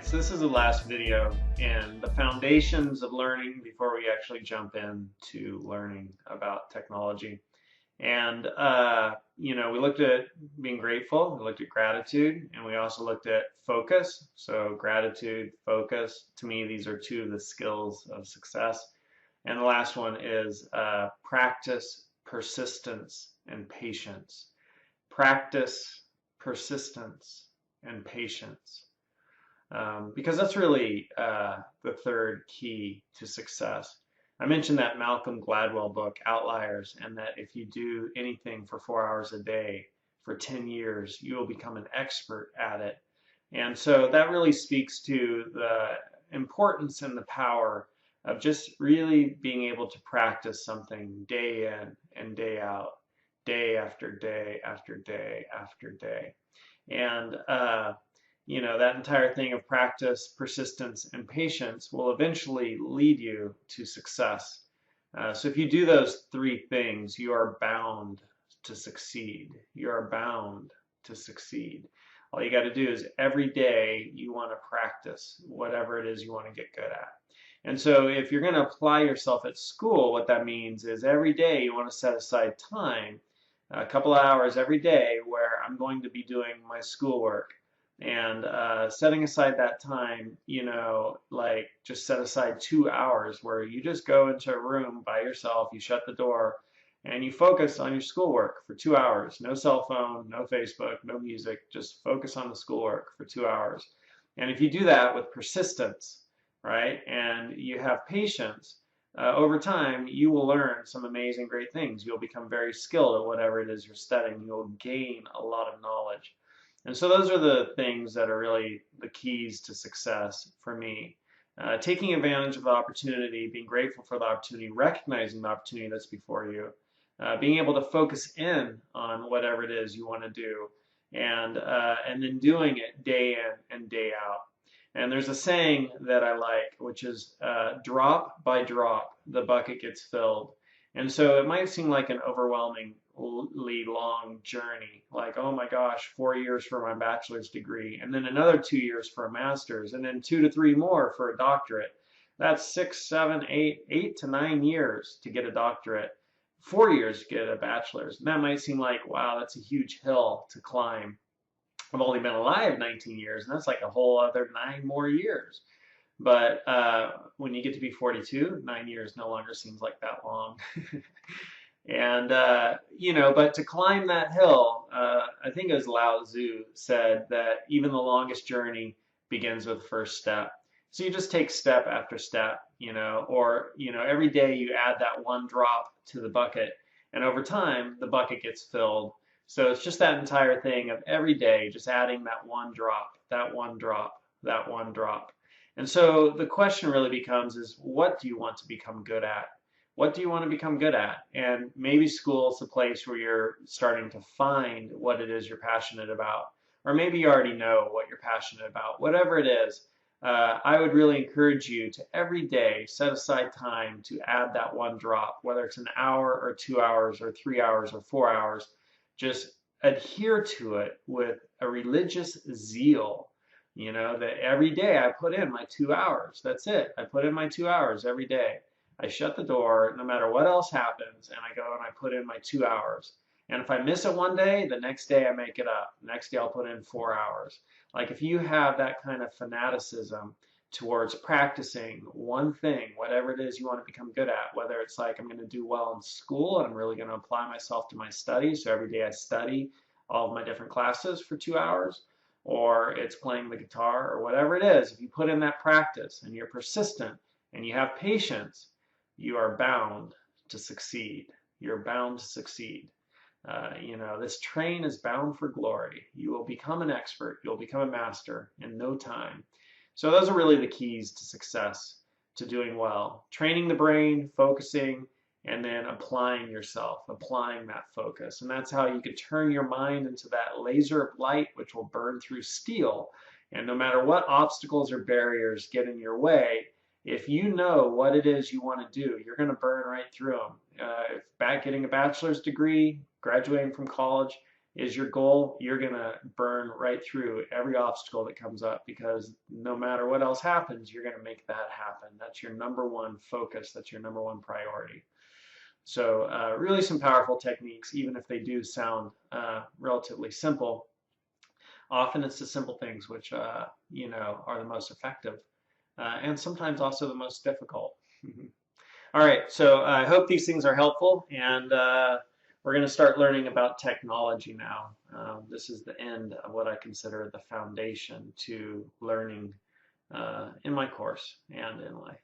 So this is the last video in the foundations of learning before we actually jump into learning about technology. And, we looked at being grateful, we looked at gratitude, and we also looked at focus. So gratitude, focus, to me, these are two of the skills of success. And the last one is practice, persistence, and patience. Practice, persistence, and patience. Because that's really the third key to success. I mentioned that Malcolm Gladwell book, Outliers, and that if you do anything for 4 hours a day for 10 years, you will become an expert at it. And so that really speaks to the importance and the power of just really being able to practice something day in and day out, day after day after day after day. And that entire thing of practice, persistence, and patience will eventually lead you to success. So if you do those three things, you are bound to succeed. You are bound to succeed. All you got to do is every day you want to practice whatever it is you want to get good at. And so if you're going to apply yourself at school, what that means is every day you want to set aside time, a couple of hours every day where I'm going to be doing my schoolwork. And setting aside that time, like just set aside 2 hours where you just go into a room by yourself, you shut the door, and you focus on your schoolwork for 2 hours. No cell phone, no Facebook, no music, just focus on the schoolwork for 2 hours. And if you do that with persistence, right, and you have patience, over time, you will learn some amazing, great things. You'll become very skilled at whatever it is you're studying. You'll gain a lot of knowledge. And so those are the things that are really the keys to success for me. Taking advantage of the opportunity, being grateful for the opportunity, recognizing the opportunity that's before you, being able to focus in on whatever it is you want to do, and then doing it day in and day out. And there's a saying that I like, which is drop by drop, the bucket gets filled. And so it might seem like an overwhelmingly long journey, like, oh my gosh, 4 years for my bachelor's degree, and then another 2 years for a master's, and then 2 to 3 more for a doctorate. That's 6, 7, 8 to 9 years to get a doctorate, 4 years to get a bachelor's. And that might seem like, wow, that's a huge hill to climb. I've only been alive 19 years, and that's like a whole other 9 more years. But when you get to be 42, 9 years no longer seems like that long. And, but to climb that hill, I think it was Lao Tzu said that even the longest journey begins with the first step. So you just take step after step, or, every day you add that one drop to the bucket, and over time the bucket gets filled. So it's just that entire thing of every day just adding that one drop, that one drop, that one drop. And so the question really becomes is, what do you want to become good at? What do you want to become good at? And maybe school is the place where you're starting to find what it is you're passionate about. Or maybe you already know what you're passionate about. Whatever it is, I would really encourage you to every day set aside time to add that one drop, whether it's an hour or 2 hours or 3 hours or 4 hours. Just adhere to it with a religious zeal. That every day I put in my 2 hours. That's it. I put in my 2 hours every day. I shut the door no matter what else happens, and I go and I put in my 2 hours. And if I miss it one day, the next day I make it up. The next day I'll put in 4 hours. Like if you have that kind of fanaticism towards practicing one thing, whatever it is you want to become good at, whether it's like I'm going to do well in school and I'm really going to apply myself to my studies, so every day I study all of my different classes for 2 hours, or it's playing the guitar or whatever it is, if you put in that practice and you're persistent and you have patience, you are bound to succeed. You're bound to succeed. This train is bound for glory. You will become an expert. You'll become a master in no time. So those are really the keys to success, to doing well. Training the brain, focusing, and then applying yourself, applying that focus. And that's how you can turn your mind into that laser of light which will burn through steel. And no matter what obstacles or barriers get in your way, if you know what it is you want to do, you're going to burn right through them. If getting a bachelor's degree, graduating from college, is your goal, you're going to burn right through every obstacle that comes up, because no matter what else happens, you're going to make that happen. That's your number one focus. That's your number one priority. So really some powerful techniques, even if they do sound relatively simple. Often it's the simple things which, are the most effective, and sometimes also the most difficult. All right, so I hope these things are helpful, and we're going to start learning about technology now. This is the end of what I consider the foundation to learning in my course and in life.